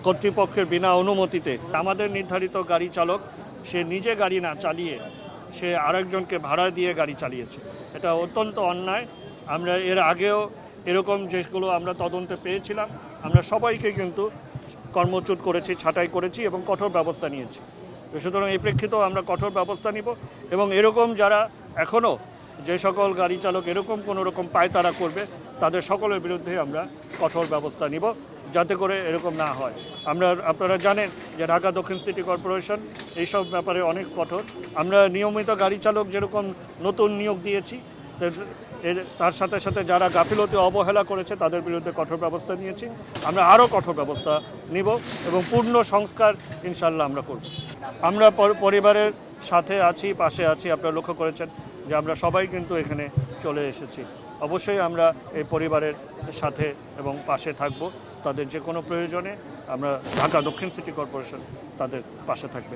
কর্তৃপক্ষের বিনা অনুমতিতে আমাদের নির্ধারিত গাড়ি চালক সে নিজে গাড়ি না চালিয়ে সে আরেকজনকে ভাড়া দিয়ে গাড়ি চালিয়েছে। এটা অত্যন্ত অন্যায়। আমরা এর আগেও এরকম যেগুলো আমরা তদন্তে পেয়েছিলাম, আমরা সবাইকে কিন্তু কর্মচ্যুত করেছি, ছাঁটাই করেছি এবং কঠোর ব্যবস্থা নিয়েছি। তো সুতরাং এই প্রেক্ষিতেও আমরা কঠোর ব্যবস্থা নিব এবং এরকম যারা এখনও যে সকল গাড়ি চালক এরকম কোনো রকম পায়তারা করবে তাদের সকলের বিরুদ্ধে আমরা কঠোর ব্যবস্থা নিব, যাতে করে এরকম না হয়। আপনারা জানেন যে ঢাকা দক্ষিণ সিটি কর্পোরেশন এইসব ব্যাপারে অনেক কঠোর। আমরা নিয়মিত গাড়ি চালক যেরকম নতুন নিয়োগ দিয়েছি, তার সাথে সাথে যারা গাফিলতি অবহেলা করেছে তাদের বিরুদ্ধে কঠোর ব্যবস্থা নিয়েছি। আমরা আরও কঠোর ব্যবস্থা নিব এবং পূর্ণ সংস্কার ইনশাল্লাহ আমরা করব। আমরা পরিবারের সাথে আছি, পাশে আছি। আপনারা লক্ষ্য করেছেন যে আমরা সবাই কিন্তু এখানে চলে এসেছি। অবশ্যই আমরা এই পরিবারের সাথে এবং পাশে থাকব। তাদের যে কোনো প্রয়োজনে আমরা ঢাকা দক্ষিণ সিটি কর্পোরেশন তাদের পাশে থাকবে।